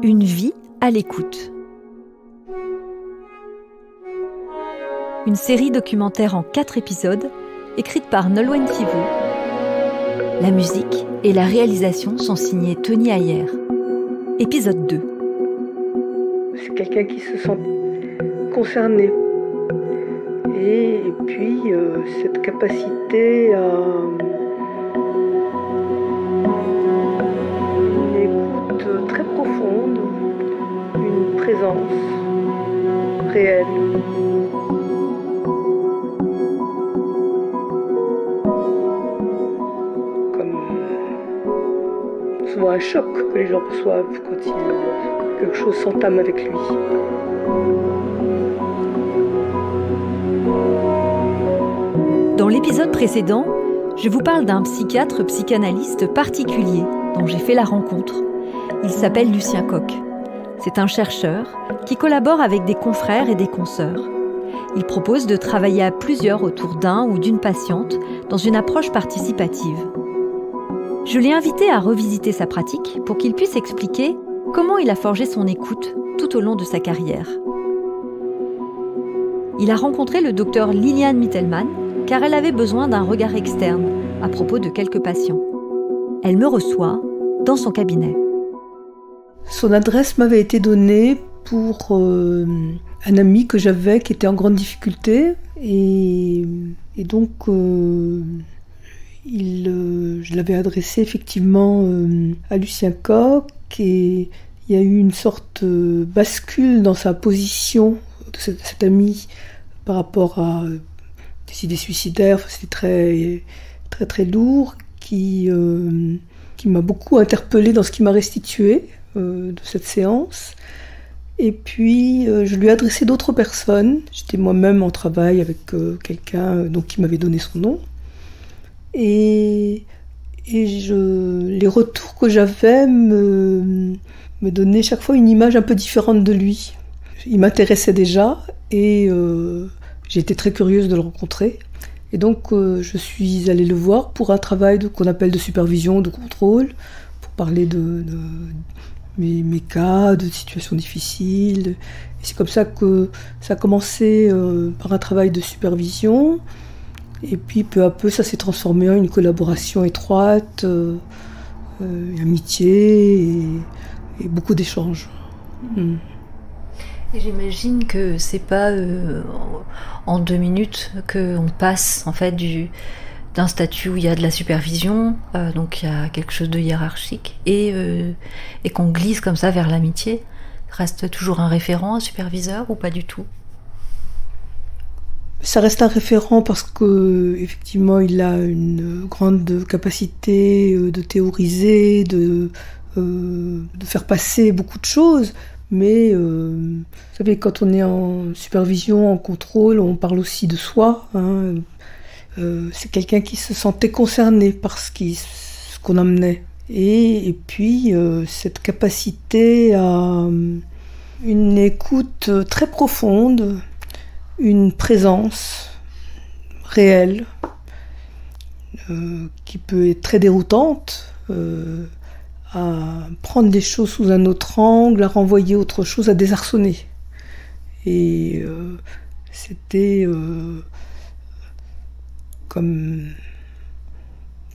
Une vie à l'écoute. Une série documentaire en 4 épisodes, écrite par Nolwenn Thibault. La musique et la réalisation sont signés Tony Ayer. Épisode 2. C'est quelqu'un qui se sent concerné. Et puis, cette capacité à une écoute très profonde, une présence réelle. Comme souvent un choc que les gens reçoivent quand quelque chose s'entame avec lui. Dans l'épisode précédent, je vous parle d'un psychiatre psychanalyste particulier dont j'ai fait la rencontre. Il s'appelle Lucien Coq. C'est un chercheur qui collabore avec des confrères et des consoeurs. Il propose de travailler à plusieurs autour d'un ou d'une patiente dans une approche participative. Je l'ai invité à revisiter sa pratique pour qu'il puisse expliquer comment il a forgé son écoute tout au long de sa carrière. Il a rencontré le docteur Liliane Mittelmann car elle avait besoin d'un regard externe à propos de quelques patients. Elle me reçoit dans son cabinet. Son adresse m'avait été donnée pour un ami que j'avais qui était en grande difficulté et donc je l'avais adressé effectivement à Lucien Coq et il y a eu une sorte de bascule dans sa position de cet ami par rapport à des idées suicidaires. C'était très, très, très lourd, qui m'a beaucoup interpellée dans ce qu'il m'a restitué de cette séance. Et puis, je lui ai adressé d'autres personnes. J'étais moi-même en travail avec quelqu'un qui m'avait donné son nom. Et les retours que j'avais me donnaient chaque fois une image un peu différente de lui. Il m'intéressait déjà et j'ai été très curieuse de le rencontrer. Et donc, je suis allée le voir pour un travail qu'on appelle de supervision, de contrôle, pour parler de mes cas, de situations difficiles. Et c'est comme ça que ça a commencé par un travail de supervision. Et puis, peu à peu, ça s'est transformé en une collaboration étroite, une amitié et beaucoup d'échanges. Et j'imagine que c'est pas en 2 minutes qu'on passe en fait d'un statut où il y a de la supervision, donc il y a quelque chose de hiérarchique, et qu'on glisse comme ça vers l'amitié. Reste toujours un référent, un superviseur ou pas du tout? Ça reste un référent parce que effectivement il a une grande capacité de théoriser, de faire passer beaucoup de choses. Mais vous savez, quand on est en supervision, en contrôle, on parle aussi de soi. C'est quelqu'un qui se sentait concerné par ce qu'on amenait. Et puis, cette capacité à une écoute très profonde, une présence réelle, qui peut être très déroutante, à prendre des choses sous un autre angle, à renvoyer autre chose, à désarçonner. Et c'était comme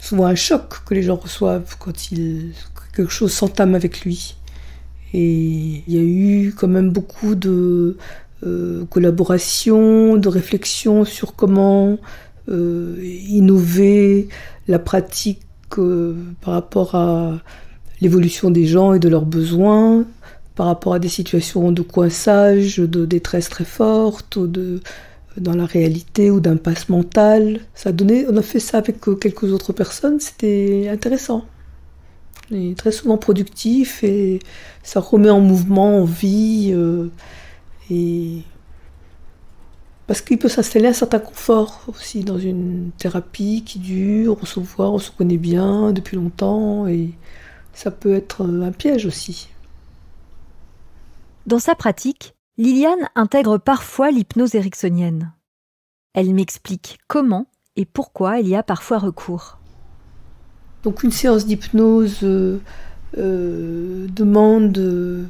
souvent un choc que les gens reçoivent quand quelque chose s'entame avec lui. Et il y a eu quand même beaucoup de collaboration, de réflexion sur comment innover la pratique par rapport à l'évolution des gens et de leurs besoins, par rapport à des situations de coinçage, de détresse très forte, dans la réalité ou d'impasse mentale. On a fait ça avec quelques autres personnes, c'était intéressant. Et très souvent productif et ça remet en mouvement, en vie. Parce qu'il peut s'installer un certain confort aussi dans une thérapie qui dure, on se voit, on se connaît bien depuis longtemps et ça peut être un piège aussi. Dans sa pratique, Liliane intègre parfois l'hypnose ericksonienne. Elle m'explique comment et pourquoi il y a parfois recours. Donc une séance d'hypnose demande de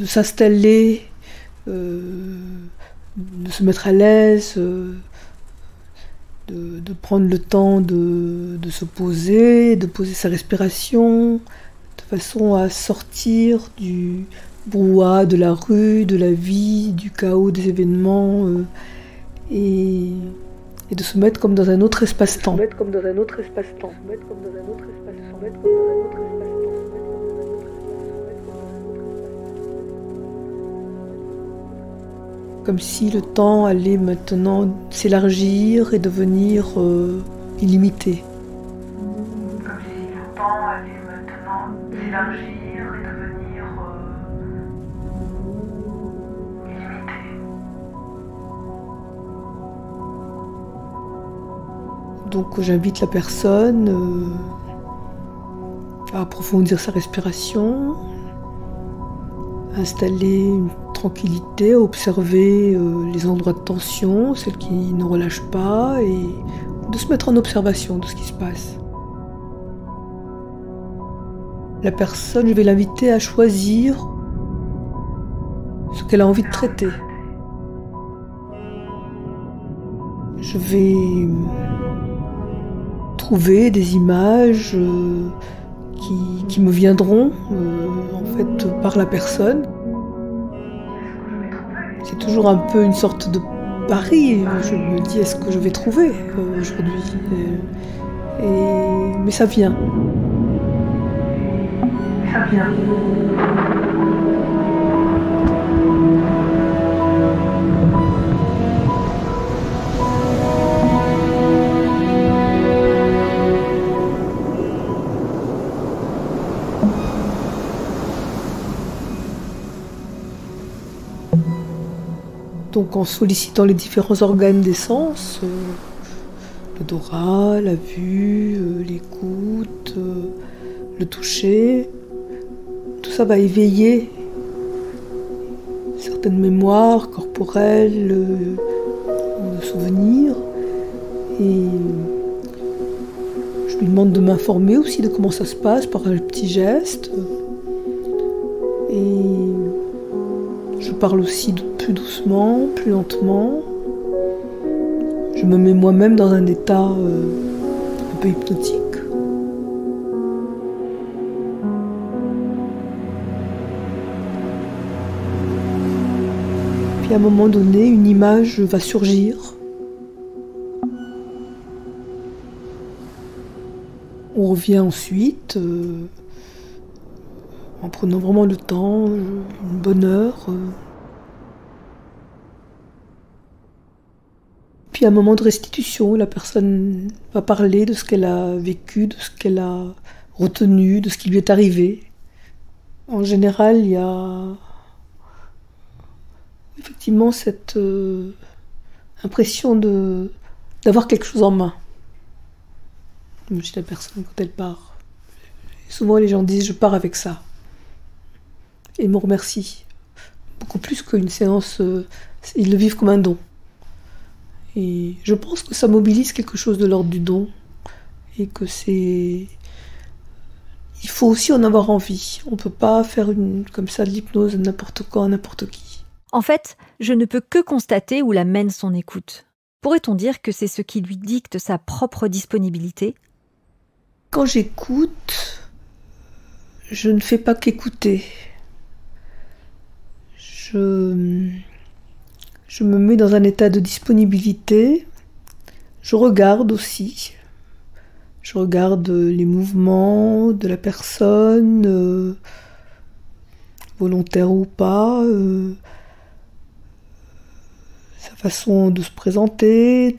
s'installer, de se mettre à l'aise, de prendre le temps de se poser, de poser sa respiration, de façon à sortir du brouhaha de la rue, de la vie, du chaos des événements, et de se mettre comme dans un autre espace-temps. Comme si le temps allait maintenant s'élargir et devenir illimité. Comme si le temps allait maintenant s'élargir et devenir illimité. Donc j'invite la personne à approfondir sa respiration, à installer une tranquillité, à observer les endroits de tension, celles qui ne relâchent pas, et de se mettre en observation de ce qui se passe. La personne, je vais l'inviter à choisir ce qu'elle a envie de traiter. Je vais trouver des images qui me viendront en fait par la personne. C'est toujours un peu une sorte de pari. Je me dis, est-ce que je vais trouver aujourd'hui ? Mais ça vient. Donc en sollicitant les différents organes des sens, l'odorat, la vue, l'écoute, le toucher, tout ça va éveiller certaines mémoires corporelles, de souvenirs. Et je lui demande de m'informer aussi de comment ça se passe par un petit geste. Et je parle aussi plus doucement, plus lentement. Je me mets moi-même dans un état un peu hypnotique. Puis à un moment donné, une image va surgir. On revient ensuite, en prenant vraiment le temps, une bonne heure. Puis un moment de restitution, la personne va parler de ce qu'elle a vécu, de ce qu'elle a retenu, de ce qui lui est arrivé. En général, il y a effectivement cette impression d'avoir quelque chose en main chez la personne quand elle part. Et souvent les gens disent « je pars avec ça ». Et ils me remercient. Beaucoup plus qu'une séance, ils le vivent comme un don. Et je pense que ça mobilise quelque chose de l'ordre du don. Et que c'est... Il faut aussi en avoir envie. On ne peut pas faire comme ça de l'hypnose n'importe quand, n'importe qui. En fait, je ne peux que constater où la mène son écoute. Pourrait-on dire que c'est ce qui lui dicte sa propre disponibilité ? Quand j'écoute, je ne fais pas qu'écouter. Je me mets dans un état de disponibilité. Je regarde aussi. Je regarde les mouvements de la personne, volontaire ou pas, sa façon de se présenter,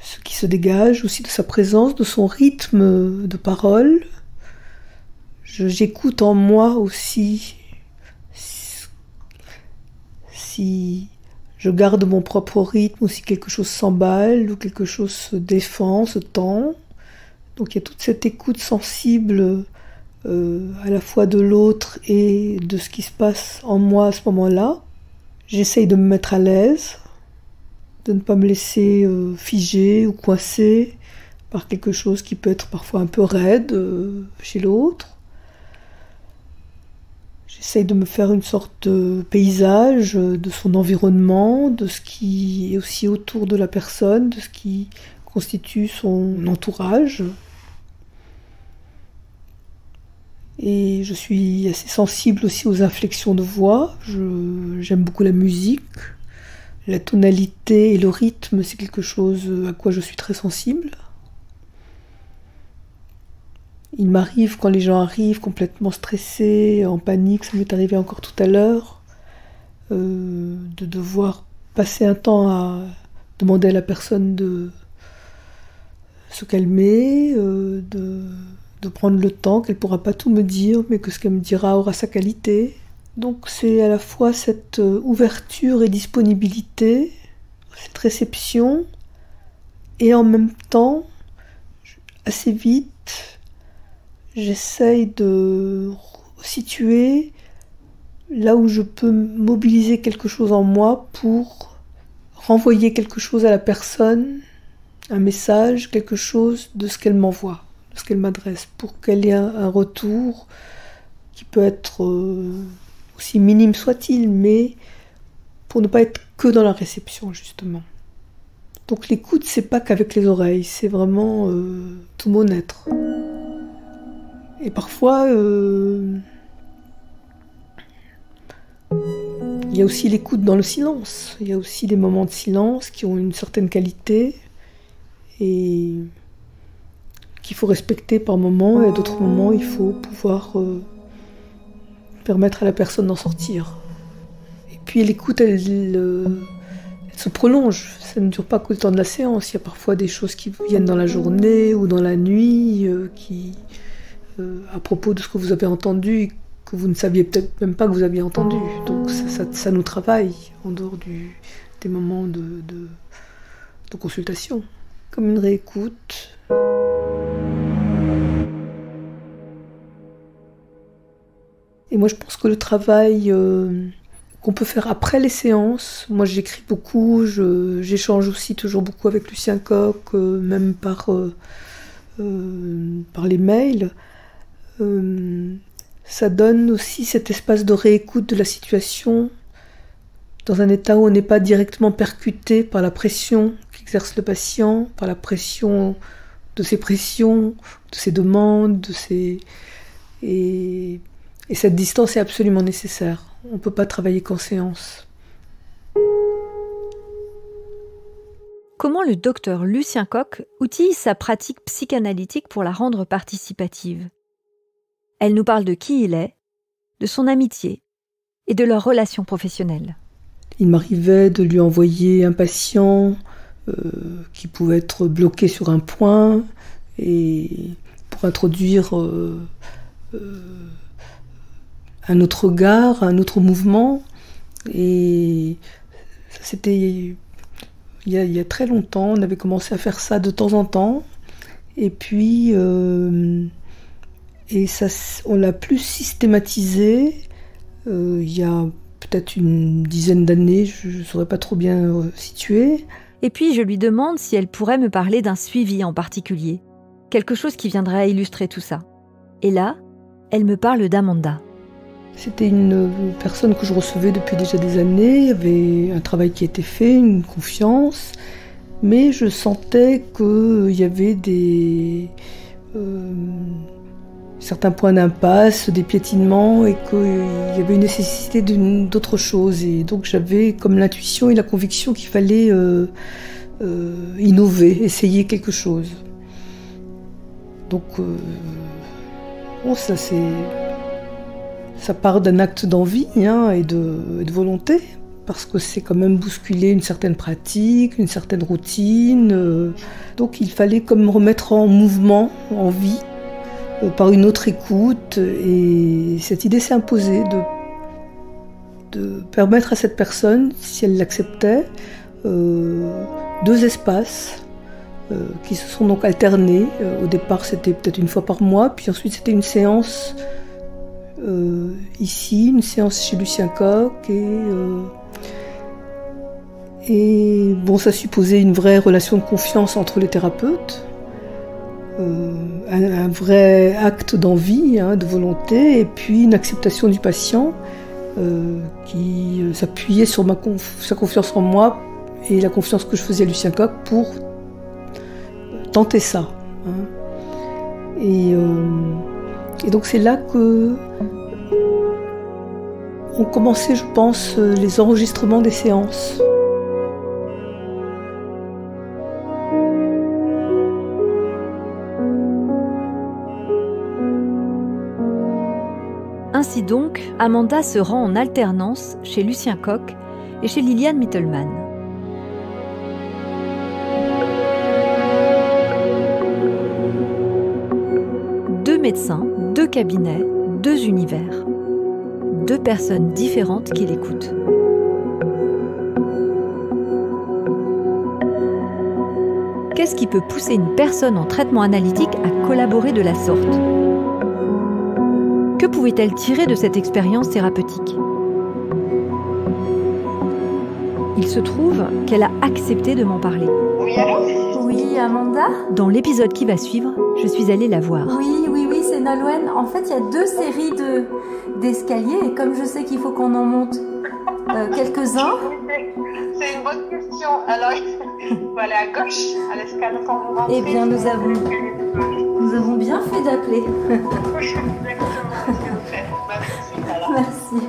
ce qui se dégage aussi de sa présence, de son rythme de parole. J'écoute en moi aussi si je garde mon propre rythme ou si quelque chose s'emballe ou quelque chose se défend, se tend. Donc il y a toute cette écoute sensible à la fois de l'autre et de ce qui se passe en moi à ce moment-là. J'essaye de me mettre à l'aise, de ne pas me laisser figer ou coincer par quelque chose qui peut être parfois un peu raide chez l'autre. J'essaye de me faire une sorte de paysage de son environnement, de ce qui est aussi autour de la personne, de ce qui constitue son entourage. Et je suis assez sensible aussi aux inflexions de voix. J'aime beaucoup la musique. La tonalité et le rythme, c'est quelque chose à quoi je suis très sensible. Il m'arrive, quand les gens arrivent complètement stressés, en panique, ça m'est arrivé encore tout à l'heure, de devoir passer un temps à demander à la personne de se calmer, de prendre le temps, qu'elle ne pourra pas tout me dire, mais que ce qu'elle me dira aura sa qualité. Donc c'est à la fois cette ouverture et disponibilité, cette réception, et en même temps, assez vite, j'essaye de situer là où je peux mobiliser quelque chose en moi pour renvoyer quelque chose à la personne, un message, quelque chose de ce qu'elle m'envoie, de ce qu'elle m'adresse, pour qu'elle ait un retour qui peut être aussi minime soit-il, mais pour ne pas être que dans la réception, justement. Donc l'écoute, c'est pas qu'avec les oreilles, c'est vraiment tout mon être. Et parfois, il y a aussi l'écoute dans le silence. Il y a aussi des moments de silence qui ont une certaine qualité et qu'il faut respecter par moments, et à d'autres moments, il faut pouvoir permettre à la personne d'en sortir. Et puis l'écoute, elle se prolonge. Ça ne dure pas que le temps de la séance. Il y a parfois des choses qui viennent dans la journée ou dans la nuit à propos de ce que vous avez entendu et que vous ne saviez peut-être même pas que vous aviez entendu. Donc ça nous travaille en dehors des moments de consultation. Comme une réécoute. Et moi je pense que le travail qu'on peut faire après les séances, moi j'écris beaucoup, j'échange aussi toujours beaucoup avec Lucien Coq, même par les mails. Ça donne aussi cet espace de réécoute de la situation dans un état où on n'est pas directement percuté par la pression qu'exerce le patient, par la pression de ses pressions, de ses demandes, et cette distance est absolument nécessaire. On ne peut pas travailler qu'en séance. Comment le docteur Lucien Coq outille sa pratique psychanalytique pour la rendre participative ? Elle nous parle de qui il est, de son amitié et de leur relation professionnelle. Il m'arrivait de lui envoyer un patient qui pouvait être bloqué sur un point, et pour introduire un autre regard, un autre mouvement. Et ça, c'était il y a très longtemps. On avait commencé à faire ça de temps en temps. Et puis, on l'a plus systématisé il y a peut-être une dizaine d'années, je ne saurais pas trop bien situer. Et puis je lui demande si elle pourrait me parler d'un suivi en particulier, quelque chose qui viendrait à illustrer tout ça. Et là, elle me parle d'Amanda. C'était une personne que je recevais depuis déjà des années, il y avait un travail qui était fait, une confiance, mais je sentais qu'il y avait certains points d'impasse, des piétinements, et qu'il y avait une nécessité d'autre chose. Et donc j'avais comme l'intuition et la conviction qu'il fallait innover, essayer quelque chose. Donc ça part d'un acte d'envie et de volonté, parce que c'est quand même bousculer une certaine pratique, une certaine routine. Donc il fallait comme remettre en mouvement, en vie, par une autre écoute, et cette idée s'est imposée de permettre à cette personne, si elle l'acceptait, 2 espaces qui se sont donc alternés. Au départ c'était peut-être une fois par mois, puis ensuite c'était une séance ici, une séance chez Lucien Coq, et bon, ça supposait une vraie relation de confiance entre les thérapeutes. un vrai acte d'envie, de volonté, et puis une acceptation du patient qui s'appuyait sur sa confiance en moi et la confiance que je faisais à Lucien Cock pour tenter ça. Et donc c'est là que ont commencé, je pense, les enregistrements des séances. Ainsi donc, Amanda se rend en alternance chez Lucien Cock et chez Liliane Mittelman. Deux médecins, deux cabinets, deux univers. Deux personnes différentes qui l'écoutent. Qu'est-ce qui peut pousser une personne en traitement analytique à collaborer de la sorte ? Que pouvait-elle tirer de cette expérience thérapeutique ? Il se trouve qu'elle a accepté de m'en parler. Oui, allô ? Oui, Amanda ? Dans l'épisode qui va suivre, je suis allée la voir. Oui, c'est Nolwenn. En fait, il y a 2 séries d'escaliers et comme je sais qu'il faut qu'on en monte quelques-uns... C'est une bonne question. Alors, il faut aller à gauche, à l'escalier quand vous rentrez. Eh bien, nous avons bien fait d'appeler. Exactement ce que vous faites. Merci. Merci.